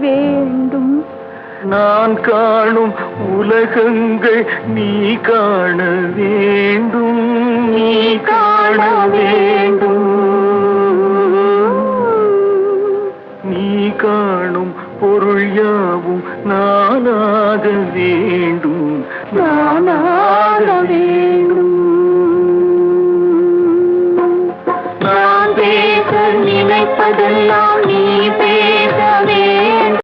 வேண்டும். நான் காணும் உலகங்கள் நீ காண வேண்டும், நீ காண வேண்டும். நீ காணும் பொருள் யாவும் நானாக வேண்டும், நானாக வேண்டும். நான் பேச நினைப்பதெல்லாம்